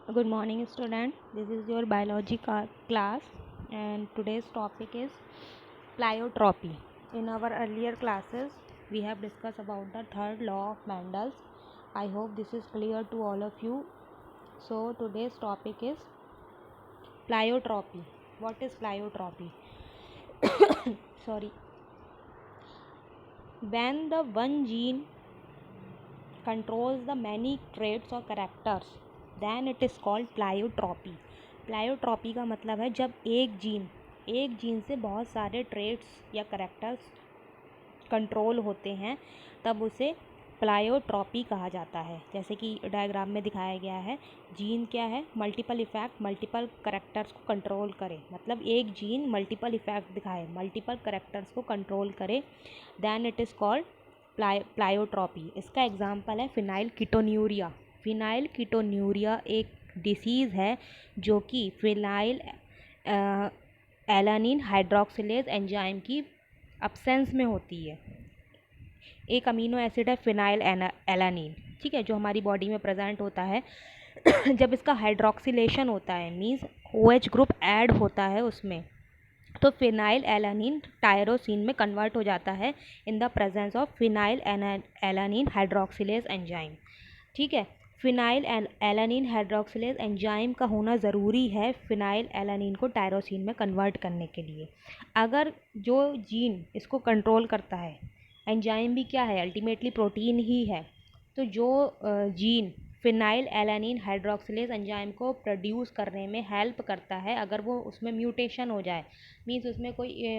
Good morning, student. This is your biology class, and today's topic is pleiotropy. In our earlier classes, we have discussed about the third law of Mendel's. I hope this is clear to all of you. So, today's topic is pleiotropy. What is pleiotropy? Sorry. When the one gene controls the many traits or characters, then it is called pleiotropy. प्लायोट्रॉपी का मतलब है जब एक gene से बहुत सारे traits या characters control होते हैं, तब उसे प्लायोट्रॉपी कहा जाता है। जैसे कि डायग्राम में दिखाया गया है, जीन क्या है, मल्टीपल इफेक्ट मल्टीपल करेक्टर्स को कंट्रोल करे, मतलब एक जीन मल्टीपल इफेक्ट दिखाए, मल्टीपल करेक्टर्स को कंट्रोल करे, देन इट इज़ कॉल्ड प्लायोट्रॉपी। इसका एग्जांपल है फिनाइल कीटोन्यूरिया। फिनाइल कीटोन्यूरिया एक डिसीज़ है जो कि फिनाइल एलानिन हाइड्रोक्सिलेज एंजाइम की अब्सेंस में होती है। एक अमीनो एसिड है फिनाइल एलानिन, ठीक है, जो हमारी बॉडी में प्रेजेंट होता है। जब इसका हाइड्रोक्सिलेशन होता है, मीन्स OH ग्रुप ऐड होता है उसमें, तो फिनाइल एलानिन टायरोसिन में कन्वर्ट हो जाता है in the presence of phenyl alanine hydroxylase enzyme. ठीक है, फिनाइल एलानिन हाइड्रोक्सिलेज एंजाइम का होना ज़रूरी है फिनाइल एलानिन को टायरोसिन में कन्वर्ट करने के लिए। अगर जो जीन इसको कंट्रोल करता है, एंजाइम भी क्या है, अल्टीमेटली प्रोटीन ही है, तो जो gene phenyl alanine hydroxylase enzyme को प्रोड्यूस करने में हेल्प करता है, अगर वो उसमें म्यूटेशन हो जाए, मीन्स उसमें कोई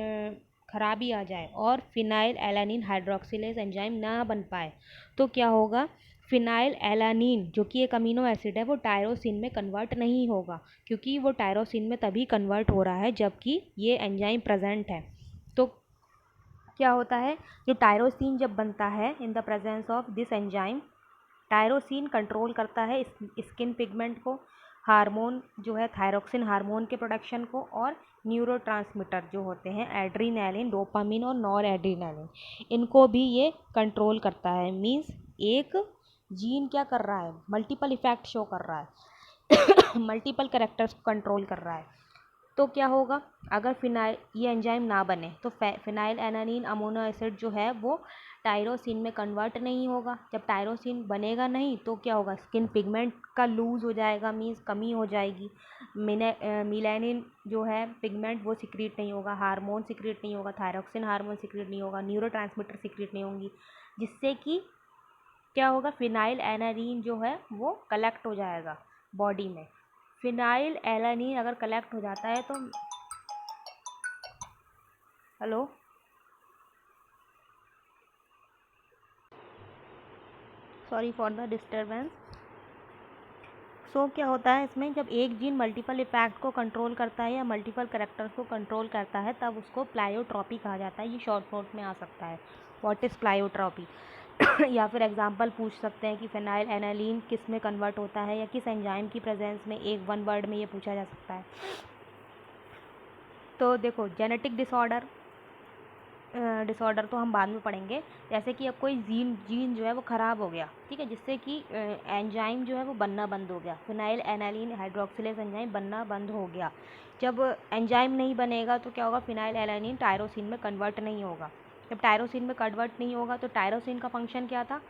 खराबी आ जाए और फिनाइल एलानिन हाइड्रोक्सिलेज एंजाइम ना बन पाए, तो क्या होगा, फिनाइल एलानिन जो कि एक अमीनो एसिड है, वो टायरोसिन में कन्वर्ट नहीं होगा, क्योंकि वो टायरोसिन में तभी कन्वर्ट हो रहा है जबकि ये एंजाइम प्रेजेंट है। तो क्या होता है, जो टायरोसिन जब बनता है in the presence of this enzyme, tyrosine control करता है स्किन पिगमेंट को, हार्मोन जो है थायरोक्सिन हार्मोन के प्रोडक्शन को, और न्यूरोट्रांसमीटर जो होते हैं एड्रीनलिन, डोपामिन और नॉर एड्रीनलिन, इनको भी ये कंट्रोल करता है। मीन्स एक जीन क्या कर रहा है, मल्टीपल इफेक्ट शो कर रहा है, मल्टीपल कैरेक्टर्स को कंट्रोल कर रहा है। तो क्या होगा, अगर फिनाइल ये एंजाइम ना बने तो फिनाइल एनानिन अमोनो एसिड जो है वो टायरोसिन में कन्वर्ट नहीं होगा। जब टायरोसिन बनेगा नहीं तो क्या होगा, स्किन पिगमेंट का लूज़ हो जाएगा, मीन्स कमी हो जाएगी। मिलेनिन जो है पिगमेंट वो सिक्रीट नहीं होगा, हार्मोन सिक्रीट नहीं होगा, थायरोक्सिन हार्मोन सिक्रीट नहीं होगा, न्यूरोट्रांसमीटर सिक्रीट नहीं होंगी, जिससे कि क्या होगा, फिनाइल एनानिन जो है वो कलेक्ट हो जाएगा बॉडी में। फिनाइल एलानिन अगर कलेक्ट हो जाता है तो hello, sorry for the disturbance. So क्या होता है इसमें, जब एक जीन मल्टीपल इफेक्ट को कंट्रोल करता है या मल्टीपल करेक्टर्स को कंट्रोल करता है, तब उसको प्लायोट्रॉपी कहा जाता है। ये शॉर्ट नोट में आ सकता है, व्हाट इज़ प्लायोट्रॉपी। या फिर एग्जांपल पूछ सकते हैं कि फिनाइल एनालिन किस में कन्वर्ट होता है या किस एंजाइम की प्रेजेंस में, एक वन वर्ड में ये पूछा जा सकता है। तो देखो, जेनेटिक डिसऑर्डर तो हम बाद में पढ़ेंगे। जैसे कि अब कोई जीन जो है वो ख़राब हो गया, ठीक है, जिससे कि एंजाइम जो है वो बनना बंद हो गया, फिनाइल एनालिन हाइड्रोक्सिलेज एंजाइम बनना बंद हो गया। जब एंजाइम नहीं बनेगा तो क्या होगा, फिनाइल एलानिन टायरोसिन में कन्वर्ट नहीं होगा। जब टायरोसिन में कन्वर्ट नहीं होगा तो टायरोसिन का फंक्शन क्या था,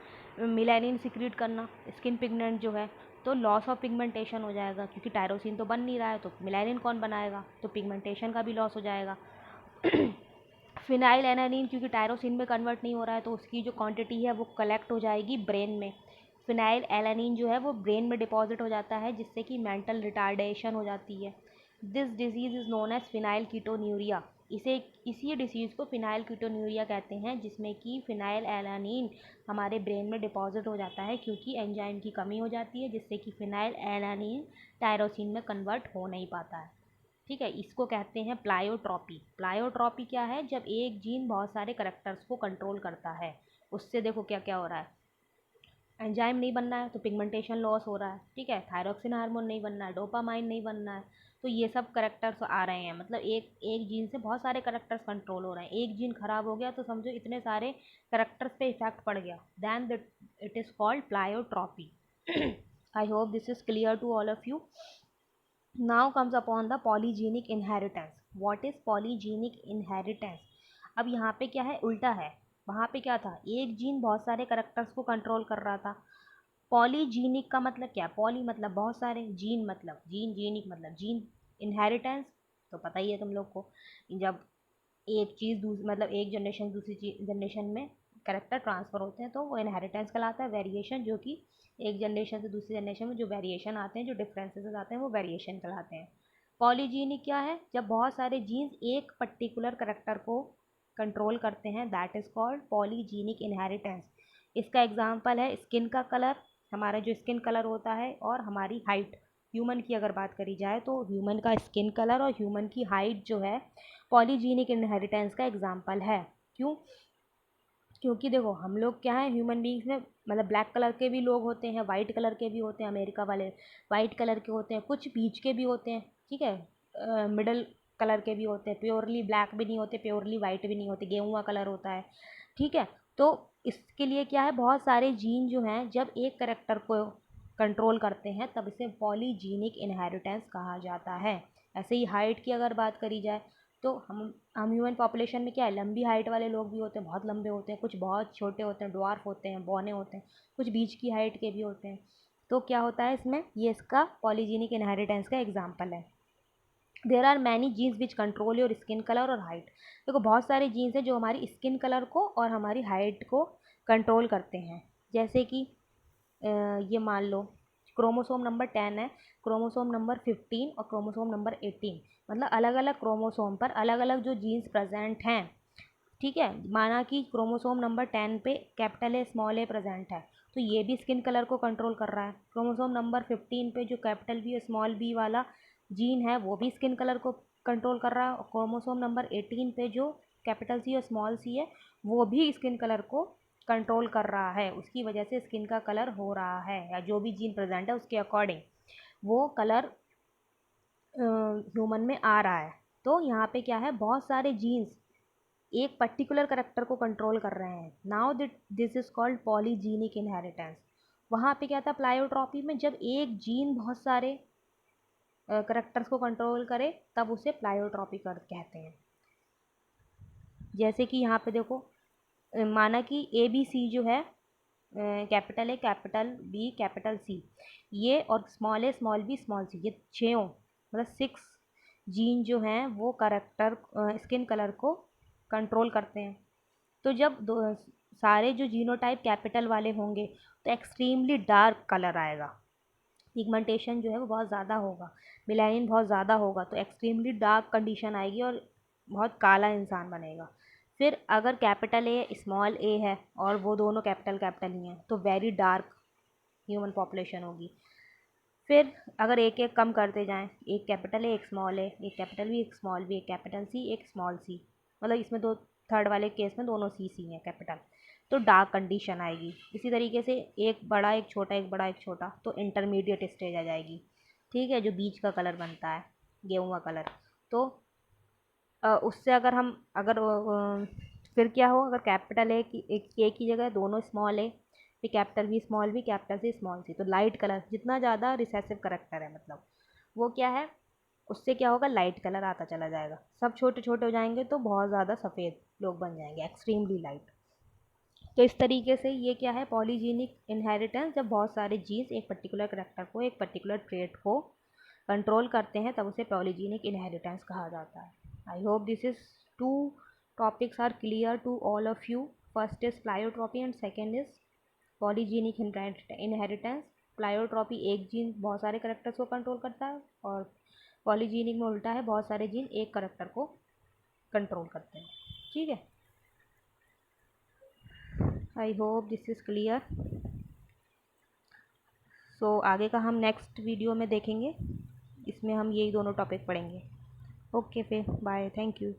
मिलेनिन सिक्रीट करना, स्किन पिगमेंट जो है, तो लॉस ऑफ पिगमेंटेशन हो जाएगा, क्योंकि टायरोसिन तो बन नहीं रहा है, तो मिलेनिन कौन बनाएगा, तो पिगमेंटेशन का भी लॉस हो जाएगा। फिनाइल एनानिन क्योंकि टायरोसिन में कन्वर्ट नहीं हो रहा है, तो उसकी जो क्वांटिटी है वो कलेक्ट हो जाएगी ब्रेन में। फिनाइल एलानिन जो है वो ब्रेन में डिपॉजिट हो जाता है, जिससे कि मेंटल रिटार्डेशन हो जाती है। This disease is known as phenylketonuria. इसी डिसीज़ को फिनाइल कीटोन्यूरिया कहते हैं, जिसमें कि फिनाइल एलानिन हमारे ब्रेन में डिपॉजिट हो जाता है, क्योंकि एंजाइम की कमी हो जाती है, जिससे कि फिनाइल एलानिन टायरोसिन में कन्वर्ट हो नहीं पाता है। ठीक है, इसको कहते हैं प्लायोट्रॉपी। प्लायोट्रॉपी क्या है, जब एक जीन बहुत सारे करेक्टर्स को कंट्रोल करता है, उससे देखो क्या क्या हो रहा है, एंजाइम नहीं बनना है तो पिगमेंटेशन लॉस हो रहा है, ठीक है, थायरोक्सिन हार्मोन नहीं बनना है, डोपामाइन नहीं बनना है, तो ये सब करेक्टर्स आ रहे हैं। मतलब एक एक जीन से बहुत सारे करेक्टर्स कंट्रोल हो रहे हैं। एक जीन खराब हो गया तो समझो इतने सारे करेक्टर्स पे इफेक्ट पड़ गया, then it is called pleiotropy. I hope this is clear to all of you. Now comes upon the polygenic inheritance. What is polygenic inheritance? अब यहाँ पे क्या है, उल्टा है. वहाँ पे क्या था, एक जीन बहुत सारे करेक्टर्स को कंट्रोल कर रहा था. पॉलीजीनिक का मतलब क्या, पॉली मतलब बहुत सारे, जीन मतलब जीन, जीनिक मतलब जीन, इनहेरिटेंस तो पता ही है तुम लोग को, जब एक चीज़ मतलब एक जनरेशन दूसरी जनरेशन में करेक्टर ट्रांसफ़र होते हैं तो वो इनहेरिटेंस कहलाता है. वेरिएशन, जो कि एक जनरेशन से दूसरी जनरेशन में जो वेरिएशन आते हैं, जो डिफरेंसेस आते हैं, वो वेरिएशन कहलाते हैं. पॉलीजीनिक क्या है, जब बहुत सारे जीन्स एक पर्टिकुलर करेक्टर को कंट्रोल करते हैं, that is called polygenic inheritance. इसका एग्जांपल है स्किन का कलर, हमारा जो स्किन कलर होता है, और हमारी हाइट. ह्यूमन की अगर बात करी जाए तो ह्यूमन का स्किन कलर और ह्यूमन की हाइट जो है पॉलीजीनिक इनहेरिटेंस का एग्जांपल है. क्यों? क्योंकि देखो हम लोग क्या है, ह्यूमन बींग्स में मतलब ब्लैक कलर के भी लोग होते हैं, वाइट कलर के भी होते हैं, अमेरिका वाले वाइट कलर के होते हैं, कुछ बीच के भी होते हैं, ठीक है, मिडल कलर के भी होते हैं, प्योरली ब्लैक भी नहीं होते, प्योरली वाइट भी नहीं होते, गेहुआ कलर होता है, ठीक है. तो इसके लिए क्या है, बहुत सारे जीन जो हैं जब एक करेक्टर को कंट्रोल करते हैं तब इसे पॉलीजीनिक इनहेरिटेंस कहा जाता है. ऐसे ही हाइट की अगर बात करी जाए तो हम ह्यूमन पॉपुलेशन में क्या है, लंबी हाइट वाले लोग भी होते हैं, बहुत लंबे होते हैं, कुछ बहुत छोटे होते हैं, ड्वार्फ होते हैं, बौने होते हैं, कुछ बीच की हाइट के भी होते हैं. तो क्या होता है इसमें, ये इसका पॉलीजीनिक इनहेरिटेंस का एग्जाम्पल है. There are many genes which control your skin colour और हाइट. देखो बहुत सारे जीन्स हैं जो हमारी स्किन कलर को और हमारी हाइट को कंट्रोल करते हैं. जैसे कि ये मान लो क्रोमोसोम नंबर 10 है, क्रोमोसोम नंबर 15 और क्रोमोसोम नंबर 18, मतलब अलग अलग क्रोमोसोम पर अलग अलग जो जीन्स प्रेजेंट हैं, ठीक है. माना कि क्रोमोसोम नंबर 10 पे capital A small A present है, तो ये भी स्किन कलर को कंट्रोल कर रहा है. क्रोमोसोम नंबर 15 पे जो कैपिटल बी और स्मॉल बी वाला जीन है वो भी स्किन कलर को कंट्रोल कर रहा है, और क्रोमोसोम नंबर 18 पे जो कैपिटल सी और स्मॉल सी है वो भी स्किन कलर को कंट्रोल कर रहा है. उसकी वजह से स्किन का कलर हो रहा है, या जो भी जीन प्रेजेंट है उसके अकॉर्डिंग वो कलर ह्यूमन में आ रहा है. तो यहाँ पे क्या है, बहुत सारे जीन्स एक पर्टिकुलर करेक्टर को कंट्रोल कर रहे हैं. Now this is called polygenic inheritance. वहाँ पे क्या था, प्लायोट्रॉपी में जब एक जीन बहुत सारे करेक्टर्स को कंट्रोल करे तब उसे प्लायोट्रॉपी कर कहते हैं. जैसे कि यहाँ पे देखो, माना कि ए बी सी जो है, capital A capital B capital C, ये और small a small b small c, ये 6 मतलब 6 जीन जो हैं वो करेक्टर स्किन कलर को कंट्रोल करते हैं. तो जब सारे जो जीनोटाइप कैपिटल वाले होंगे तो एक्सट्रीमली डार्क कलर आएगा, पिगमेंटेशन जो है वो बहुत ज़्यादा होगा, मिलानिन बहुत ज़्यादा होगा, तो एक्सट्रीमली डार्क कंडीशन आएगी और बहुत काला इंसान बनेगा. फिर अगर कैपिटल ए स्मॉल ए है और वो दोनों कैपिटल कैपिटल ही हैं तो वेरी डार्क ह्यूमन पॉपुलेशन होगी. फिर अगर एक एक कम करते जाएं, एक कैपिटल ए एक स्मॉल ए, एक कैपिटल बी एक स्मॉल बी, एक कैपिटल सी एक स्मॉल सी, मतलब इसमें दो थर्ड वाले केस में दोनों सी सी हैं कैपिटल, तो डार्क कंडीशन आएगी. इसी तरीके से एक बड़ा एक छोटा, एक बड़ा एक छोटा, तो इंटरमीडिएट स्टेज आ जाएगी, ठीक है, जो बीच का कलर बनता है गेहुआ कलर. तो उससे अगर हम फिर क्या हो, अगर कैपिटल ए की एक की जगह दोनों स्मॉल ए, फिर capital B small B, capital C small C, तो लाइट कलर जितना ज़्यादा रिसेसिव करेक्टर है मतलब वो क्या है, उससे क्या होगा, लाइट कलर आता चला जाएगा. सब छोटे छोटे हो जाएंगे तो बहुत ज़्यादा सफ़ेद लोग बन जाएंगे, एक्सट्रीमली लाइट. तो इस तरीके से ये क्या है, पॉलीजीनिक इनहेरिटेंस. जब बहुत सारे जीन्स एक पर्टिकुलर करेक्टर को, एक पर्टिकुलर ट्रेट को कंट्रोल करते हैं तब उसे पॉलीजीनिक इनहेरिटेंस कहा जाता है. I hope this is two topics are clear to all of you. First is pleiotropy and second is polygenic inheritance. Pleiotropy एक जीन बहुत सारे करेक्टर्स को कंट्रोल करता है, और पॉलीजीनिक में उल्टा है, बहुत सारे जीन एक करेक्टर को कंट्रोल करते हैं. ठीक है, I hope this is clear. So आगे का हम नेक्स्ट वीडियो में देखेंगे, इसमें हम यही दोनों टॉपिक पढ़ेंगे. ओके, फिर बाय, थैंक यू.